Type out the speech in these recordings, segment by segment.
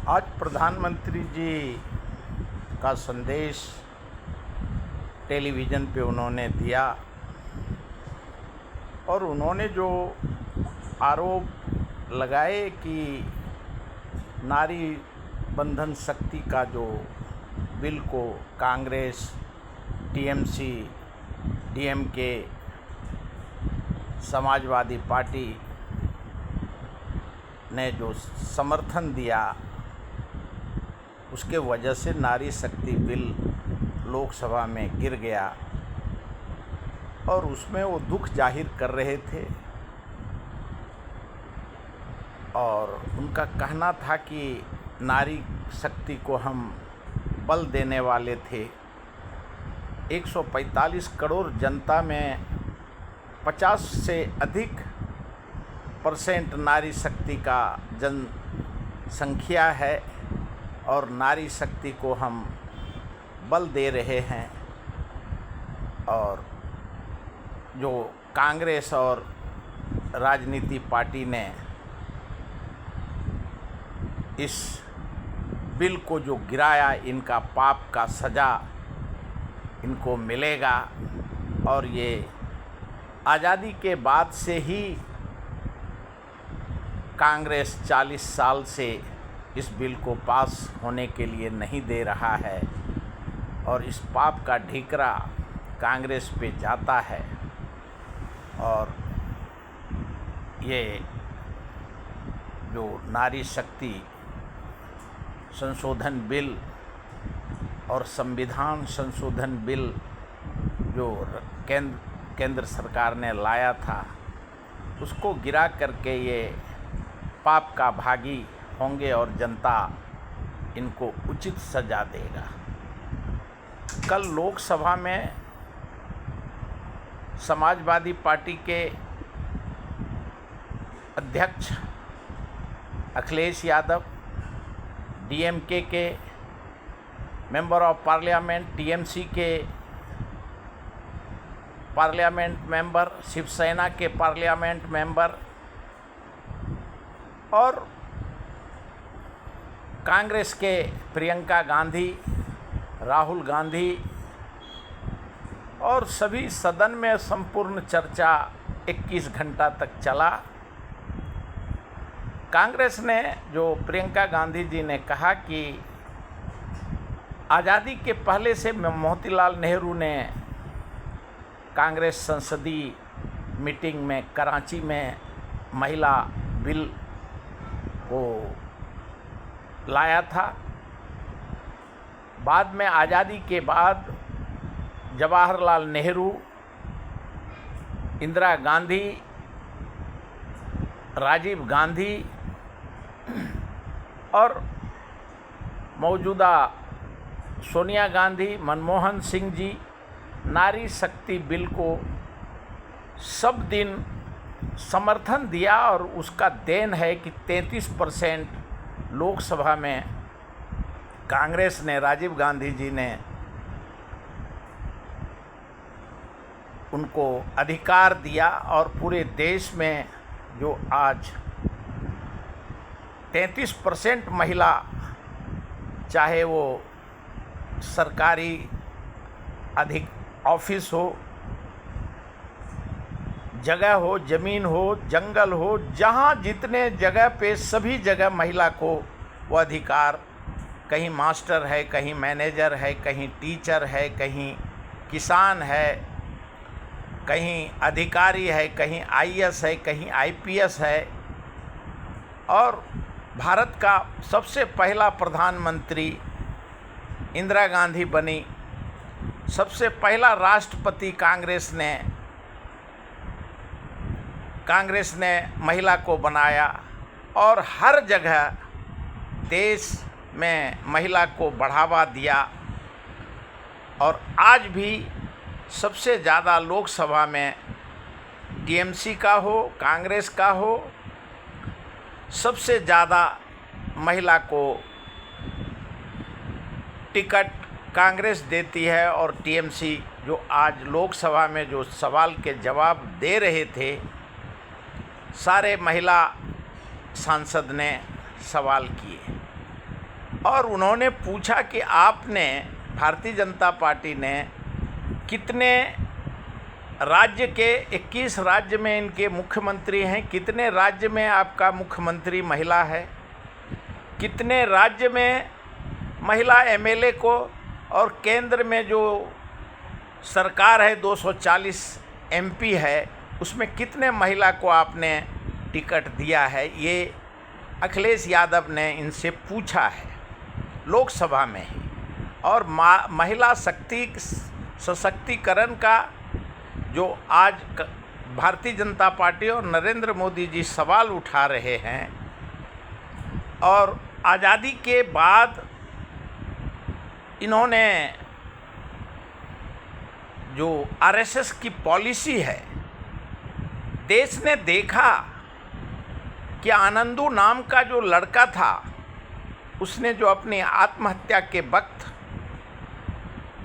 आज प्रधानमंत्री जी का संदेश टेलीविज़न पे उन्होंने दिया और उन्होंने जो आरोप लगाए कि नारी बंधन शक्ति का जो बिल को Congress, TMC, DMK, Samajwadi party ने जो समर्थन दिया, उसके वजह से नारी शक्ति बिल लोकसभा में गिर गया और उसमें वो दुख जाहिर कर रहे थे और उनका कहना था कि नारी शक्ति को हम बल देने वाले थे। 145 करोड़ जनता में 50 से अधिक % नारी शक्ति का जनसंख्या है और नारी शक्ति को हम बल दे रहे हैं। और जो कांग्रेस और राजनीति पार्टी ने इस बिल को जो गिराया, इनका पाप का सज़ा इनको मिलेगा। और ये आज़ादी के बाद से ही कांग्रेस 40 साल से इस बिल को पास होने के लिए नहीं दे रहा है और इस पाप का ढिकरा कांग्रेस पे जाता है। और ये जो नारी शक्ति संशोधन बिल और संविधान संशोधन बिल जो केंद्र सरकार ने लाया था, उसको गिरा करके ये पाप का भागी होंगे और जनता इनको उचित सजा देगा। कल लोकसभा में समाजवादी पार्टी के अध्यक्ष अखिलेश यादव, डीएमके के मेंबर ऑफ पार्लियामेंट, टीएमसी के पार्लियामेंट मेंबर, शिवसेना के पार्लियामेंट मेंबर और कांग्रेस के प्रियंका गांधी, राहुल गांधी और सभी सदन में संपूर्ण चर्चा 21 घंटा तक चला। कांग्रेस ने, जो प्रियंका गांधी जी ने कहा कि आज़ादी के पहले से मोतीलाल नेहरू ने कांग्रेस संसदीय मीटिंग में कराची में महिला बिल को लाया था। बाद में आज़ादी के बाद जवाहरलाल नेहरू, इंदिरा गांधी, राजीव गांधी और मौजूदा सोनिया गांधी, मनमोहन सिंह जी नारी शक्ति बिल को सब दिन समर्थन दिया और उसका देन है कि 33% लोकसभा में कांग्रेस ने, राजीव गांधी जी ने उनको अधिकार दिया और पूरे देश में जो आज 33% महिला, चाहे वो सरकारी अधिक ऑफिस हो, जगह हो, ज़मीन हो, जंगल हो, जहाँ जितने जगह पे सभी जगह महिला को वो अधिकार, कहीं मास्टर है, कहीं मैनेजर है, कहीं टीचर है, कहीं किसान है, कहीं अधिकारी है, कहीं आईएएस है, कहीं आईपीएस है। और भारत का सबसे पहला प्रधानमंत्री इंदिरा गांधी बनी, सबसे पहला राष्ट्रपति कांग्रेस ने महिला को बनाया और हर जगह देश में महिला को बढ़ावा दिया। और आज भी सबसे ज़्यादा लोकसभा में टीएमसी का हो, कांग्रेस का हो, सबसे ज़्यादा महिला को टिकट कांग्रेस देती है। और टीएमसी जो आज लोकसभा में जो सवाल के जवाब दे रहे थे, सारे महिला सांसद ने सवाल किए। और उन्होंने पूछा कि आपने, भारतीय जनता पार्टी ने कितने राज्य के, 21 राज्य में इनके मुख्यमंत्री हैं, कितने राज्य में आपका मुख्यमंत्री महिला है, कितने राज्य में महिला एमएलए को, और केंद्र में जो सरकार है 240 एमपी है, उसमें कितने महिला को आपने टिकट दिया है। ये अखिलेश यादव ने इनसे पूछा है लोकसभा में ही। और महिला सशक्तिकरण का जो आज भारतीय जनता पार्टी और नरेंद्र मोदी जी सवाल उठा रहे हैं, और आज़ादी के बाद इन्होंने जो आरएसएस की पॉलिसी है, देश ने देखा कि आनंदू नाम का जो लड़का था, उसने जो अपनी आत्महत्या के वक्त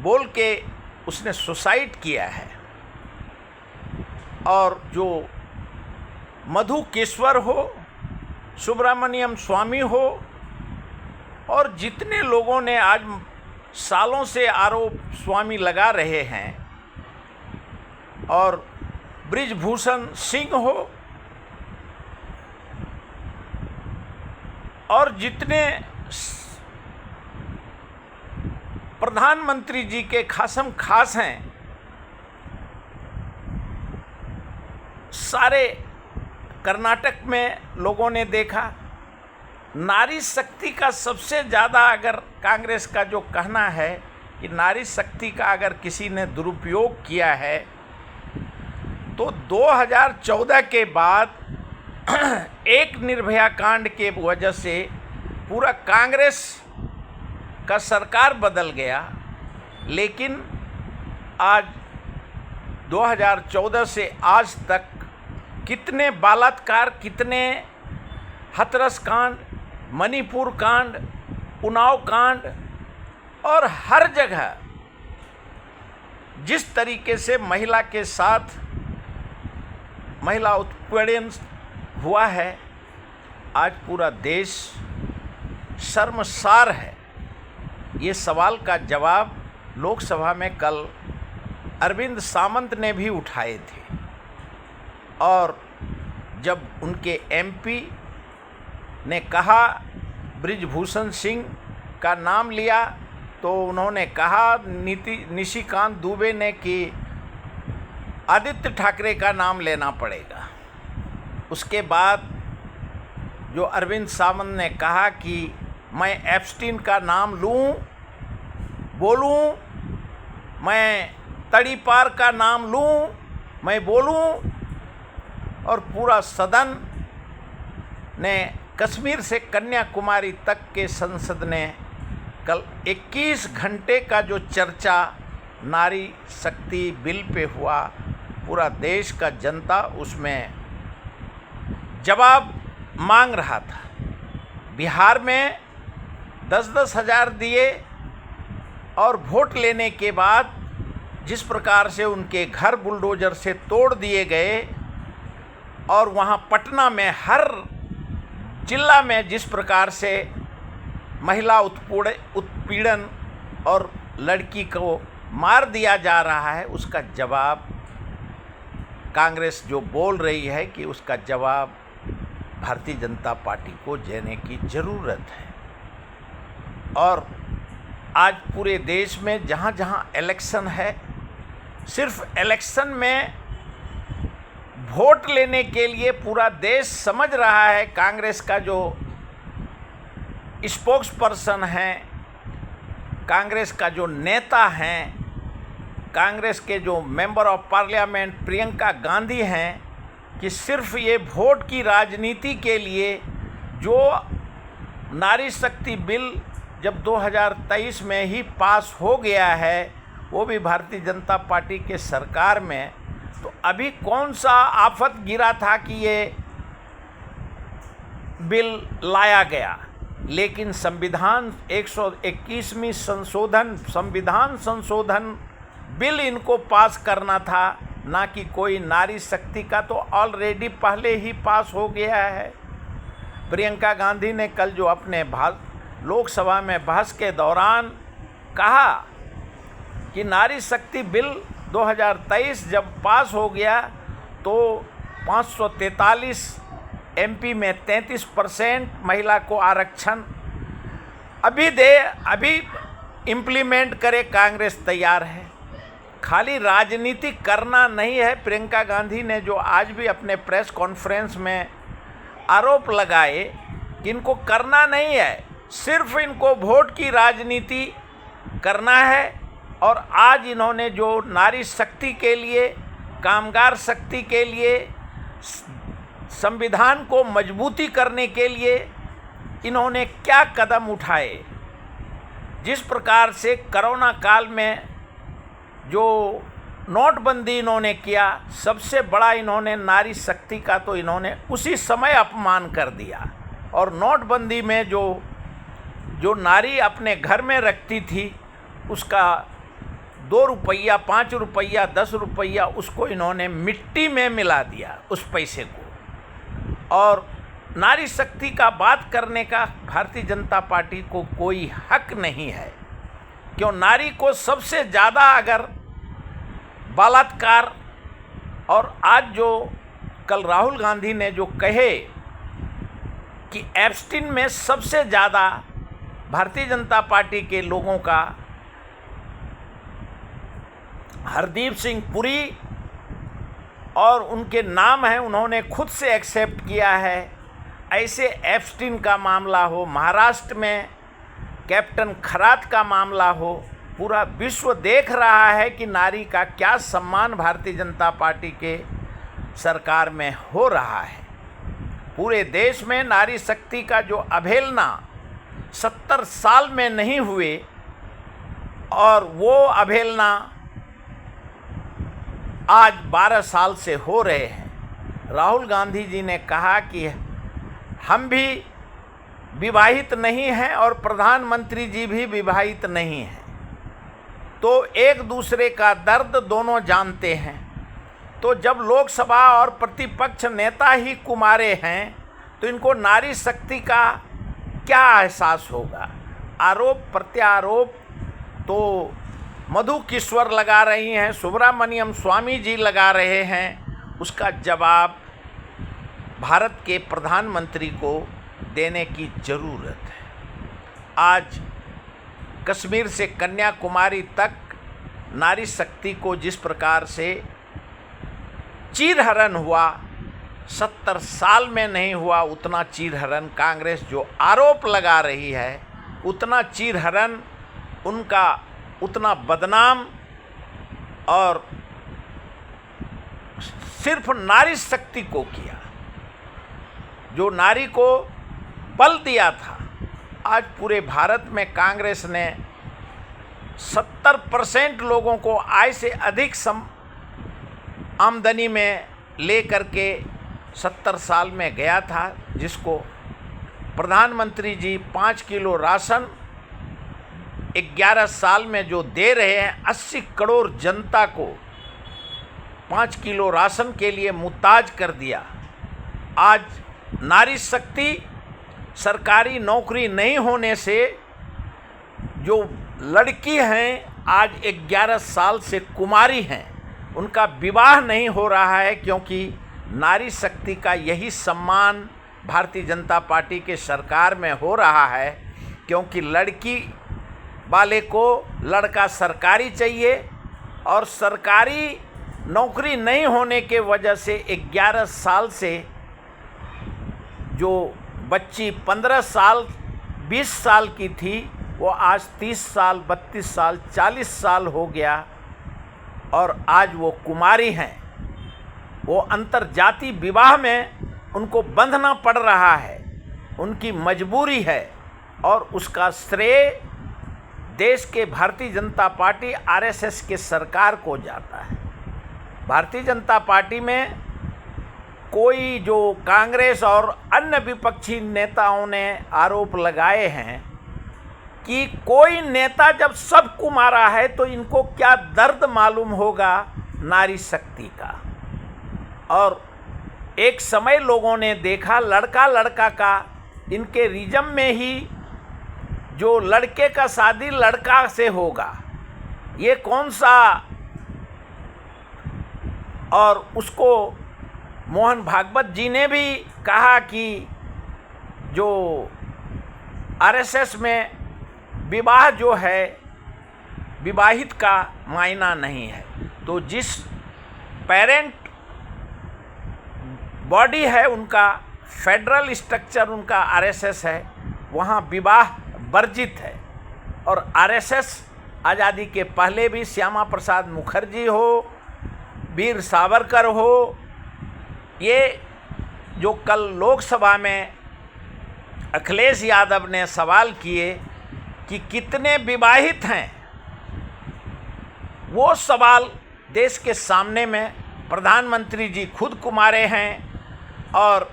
बोल के उसने सुसाइड किया है, और जो मधुकेश्वर हो, सुब्रमण्यम स्वामी हो, और जितने लोगों ने आज सालों से आरोप स्वामी लगा रहे हैं, और बृजभूषण सिंह हो, और जितने प्रधानमंत्री जी के खासम खास हैं, सारे कर्नाटक में लोगों ने देखा। नारी शक्ति का सबसे ज़्यादा, अगर कांग्रेस का जो कहना है कि नारी शक्ति का अगर किसी ने दुरुपयोग किया है, तो 2014 के बाद एक निर्भया कांड के वजह से पूरा कांग्रेस का सरकार बदल गया। लेकिन आज 2014 से आज तक कितने बलात्कार, कितने हाथरस कांड, मणिपुर कांड, उन्नाव कांड, और हर जगह जिस तरीके से महिला के साथ महिला उत्पीड़न हुआ है, आज पूरा देश शर्मसार है। ये सवाल का जवाब लोकसभा में कल अरविंद सावंत ने भी उठाए थे, और जब उनके एमपी ने कहा, बृजभूषण सिंह का नाम लिया, तो उन्होंने कहा निशिकांत दुबे ने कि आदित्य ठाकरे का नाम लेना पड़ेगा। उसके बाद जो अरविंद सावंत ने कहा कि मैं एप्स्टीन का नाम लूं, बोलूं, मैं तड़ीपार का नाम लूं, मैं बोलूं, और पूरा सदन ने, कश्मीर से कन्याकुमारी तक के संसद ने कल 21 घंटे का जो चर्चा नारी शक्ति बिल पे हुआ, पूरा देश का जनता उसमें जवाब मांग रहा था। बिहार में 10-10 हज़ार दिए, और वोट लेने के बाद जिस प्रकार से उनके घर बुलडोजर से तोड़ दिए गए, और वहाँ पटना में हर जिला में जिस प्रकार से महिला उत्पीड़न और लड़की को मार दिया जा रहा है, उसका जवाब कांग्रेस जो बोल रही है कि उसका जवाब भारतीय जनता पार्टी को देने की ज़रूरत है। और आज पूरे देश में जहाँ जहाँ इलेक्शन है, सिर्फ इलेक्शन में वोट लेने के लिए पूरा देश समझ रहा है कांग्रेस का जो स्पोक्स पर्सन है, कांग्रेस का जो नेता हैं, कांग्रेस के जो member of parliament Priyanka Gandhi हैं, कि सिर्फ ये वोट की राजनीति के लिए जो नारी शक्ति बिल जब 2023 में ही पास हो गया है, वो भी भारतीय जनता पार्टी के सरकार में, तो अभी कौन सा आफत गिरा था कि ये बिल लाया गया। लेकिन संविधान 121वीं संविधान संशोधन बिल इनको पास करना था, ना कि कोई नारी शक्ति का, तो ऑलरेडी पहले ही पास हो गया है। प्रियंका गांधी ने कल जो अपने लोकसभा में बहस के दौरान कहा कि नारी शक्ति बिल 2023 जब पास हो गया तो 543 एमपी में 33% महिला को आरक्षण अभी इम्प्लीमेंट करे, कांग्रेस तैयार है। खाली राजनीति करना नहीं है। प्रियंका गांधी ने जो आज भी अपने प्रेस कॉन्फ्रेंस में आरोप लगाए कि इनको करना नहीं है, सिर्फ इनको वोट की राजनीति करना है। और आज इन्होंने जो नारी शक्ति के लिए, कामगार शक्ति के लिए, संविधान को मजबूती करने के लिए इन्होंने क्या कदम उठाए, जिस प्रकार से कोरोना काल में जो नोटबंदी इन्होंने किया, सबसे बड़ा इन्होंने नारी शक्ति का तो इन्होंने उसी समय अपमान कर दिया। और नोटबंदी में जो नारी अपने घर में रखती थी उसका 2 रुपया, 5 रुपया, 10 रुपया उसको इन्होंने मिट्टी में मिला दिया, उस पैसे को। और नारी शक्ति का बात करने का भारतीय जनता पार्टी को कोई हक नहीं है, क्यों नारी को सबसे ज़्यादा अगर बलात्कार, और आज जो कल राहुल गांधी ने जो कहे कि एप्स्टीन में सबसे ज़्यादा भारतीय जनता पार्टी के लोगों का हरदीप सिंह पुरी और उनके नाम है, उन्होंने खुद से एक्सेप्ट किया है। ऐसे एप्स्टीन का मामला हो, महाराष्ट्र में कैप्टन खरात का मामला हो, पूरा विश्व देख रहा है कि नारी का क्या सम्मान भारतीय जनता पार्टी के सरकार में हो रहा है। पूरे देश में नारी शक्ति का जो अवहेलना 70 साल में नहीं हुए, और वो अवहेलना आज 12 साल से हो रहे हैं। राहुल गांधी जी ने कहा कि हम भी विवाहित नहीं हैं और प्रधानमंत्री जी भी विवाहित नहीं हैं, तो एक दूसरे का दर्द दोनों जानते हैं। तो जब लोकसभा और प्रतिपक्ष नेता ही कुमारे हैं तो इनको नारी शक्ति का क्या एहसास होगा। आरोप प्रत्यारोप तो मधु किश्वर लगा रही हैं, सुब्रमण्यम स्वामी जी लगा रहे हैं, उसका जवाब भारत के प्रधानमंत्री को देने की ज़रूरत है। आज कश्मीर से कन्याकुमारी तक नारी शक्ति को जिस प्रकार से चीरहरण हुआ, 70 साल में नहीं हुआ उतना चीरहरण कांग्रेस जो आरोप लगा रही है, उतना चीरहरण उनका उतना बदनाम, और सिर्फ नारी शक्ति को किया, जो नारी को बल दिया था। आज पूरे भारत में कांग्रेस ने 70% लोगों को आय से अधिक आमदनी में ले करके 70 साल में गया था, जिसको प्रधानमंत्री जी 5 किलो राशन 11 साल में जो दे रहे हैं, 80 करोड़ जनता को 5 किलो राशन के लिए मुहताज कर दिया। आज नारी शक्ति सरकारी नौकरी नहीं होने से जो लड़की हैं आज 11 साल से कुमारी हैं, उनका विवाह नहीं हो रहा है, क्योंकि नारी शक्ति का यही सम्मान भारतीय जनता पार्टी के सरकार में हो रहा है। क्योंकि लड़की वाले को लड़का सरकारी चाहिए, और सरकारी नौकरी नहीं होने के वजह से 11 साल से जो बच्ची 15 साल 20 साल की थी, वो आज 30 साल 32 साल 40 साल हो गया, और आज वो कुमारी हैं। वो अंतर्जातीय विवाह में उनको बंधना पड़ रहा है, उनकी मजबूरी है, और उसका श्रेय देश के भारतीय जनता पार्टी आरएसएस के सरकार को जाता है। भारतीय जनता पार्टी में कोई जो कांग्रेस और अन्य विपक्षी नेताओं ने आरोप लगाए हैं कि कोई नेता जब सब कुमारा है तो इनको क्या दर्द मालूम होगा नारी शक्ति का। और एक समय लोगों ने देखा लड़का लड़का का इनके रिजम में ही जो लड़के का शादी लड़का से होगा, ये कौन सा। और उसको मोहन भागवत जी ने भी कहा कि जो आरएसएस में विवाह जो है, विवाहित का मायना नहीं है। तो जिस पेरेंट बॉडी है उनका, फेडरल स्ट्रक्चर उनका आरएसएस है, वहाँ विवाह वर्जित है। और आरएसएस आज़ादी के पहले भी श्यामा प्रसाद मुखर्जी हो, वीर सावरकर हो, ये जो कल लोकसभा में अखिलेश यादव ने सवाल किए कि कितने विवाहित हैं, वो सवाल देश के सामने में प्रधानमंत्री जी खुद कुमारे हैं। और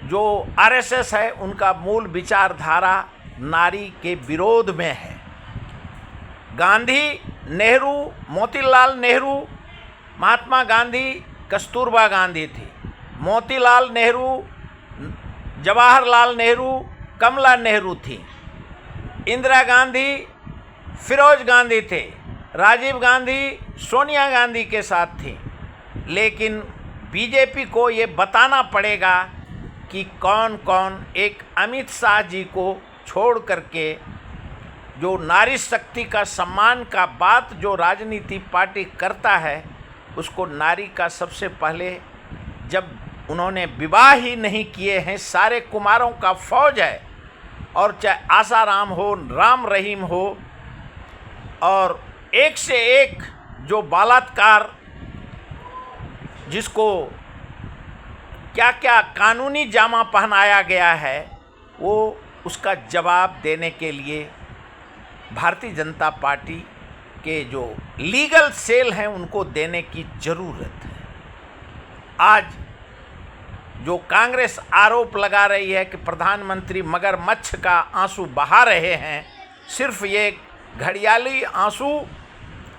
जो आरएसएस है उनका मूल विचारधारा नारी के विरोध में है। गांधी, नेहरू, मोतीलाल नेहरू, महात्मा गांधी, कस्तूरबा गांधी थी, मोतीलाल नेहरू, जवाहरलाल नेहरू, कमला नेहरू थी, इंदिरा गांधी, फिरोज गांधी थे, राजीव गांधी सोनिया गांधी के साथ थी। लेकिन बीजेपी को ये बताना पड़ेगा कि कौन कौन, एक अमित शाह जी को छोड़ करके जो नारी शक्ति का सम्मान का बात जो राजनीति पार्टी करता है, उसको नारी का सबसे पहले, जब उन्होंने विवाह ही नहीं किए हैं, सारे कुमारों का फौज है, और चाहे आसाराम हो, राम रहीम हो, और एक से एक जो बलात्कार, जिसको क्या क्या कानूनी जामा पहनाया गया है, वो उसका जवाब देने के लिए भारतीय जनता पार्टी के जो लीगल सेल हैं उनको देने की ज़रूरत है। आज जो कांग्रेस आरोप लगा रही है कि प्रधानमंत्री मगरमच्छ का आंसू बहा रहे हैं, सिर्फ ये घड़ियाली आंसू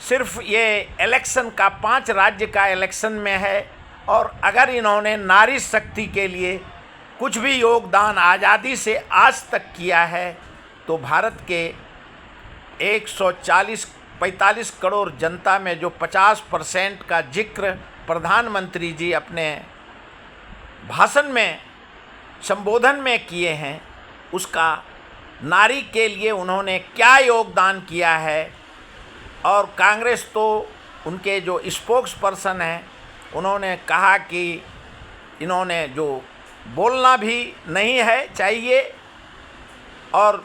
सिर्फ ये इलेक्शन का, 5 राज्य का इलेक्शन में है। और अगर इन्होंने नारी शक्ति के लिए कुछ भी योगदान आज़ादी से आज तक किया है, तो भारत के 145 करोड़ जनता में जो 50% का जिक्र प्रधानमंत्री जी अपने भाषण में, संबोधन में किए हैं, उसका नारी के लिए उन्होंने क्या योगदान किया है। और कांग्रेस तो उनके जो स्पोक्स पर्सन हैं, उन्होंने कहा कि इन्होंने जो बोलना भी नहीं है चाहिए, और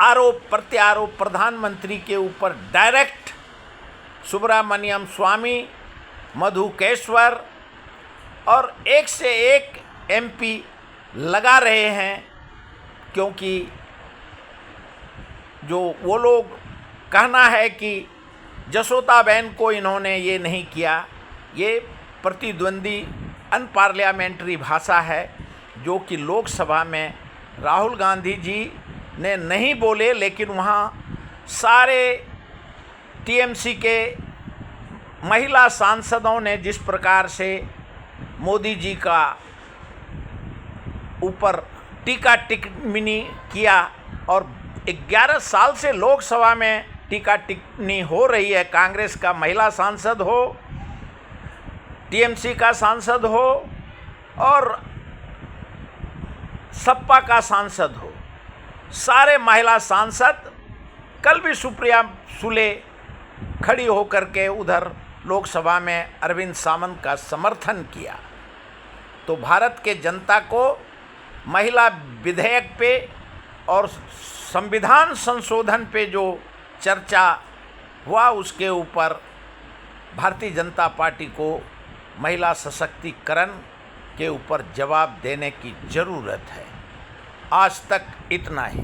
आरोप प्रत्यारोप प्रधानमंत्री के ऊपर डायरेक्ट सुब्रमण्यम स्वामी, मधुकेश्वर और एक से एक एमपी लगा रहे हैं, क्योंकि जो वो लोग कहना है कि जसोदाबेन को इन्होंने ये नहीं किया, ये प्रतिद्वंदी अनपार्लियामेंट्री भाषा है, जो कि लोकसभा में राहुल गांधी जी ने नहीं बोले, लेकिन वहाँ सारे टीएमसी के महिला सांसदों ने जिस प्रकार से मोदी जी का ऊपर टीका टिप्पणी किया, और 11 साल से लोकसभा में टीका टिप्पणी हो रही है, कांग्रेस का महिला सांसद हो, टीएमसी का सांसद हो और सपा का सांसद हो, सारे महिला सांसद, कल भी सुप्रिया सुले खड़ी होकर के उधर लोकसभा में अरविंद सावंत का समर्थन किया। तो भारत के जनता को महिला विधेयक पे और संविधान संशोधन पे जो चर्चा हुआ, उसके ऊपर भारतीय जनता पार्टी को महिला सशक्तिकरण के ऊपर जवाब देने की ज़रूरत है। आज तक इतना ही।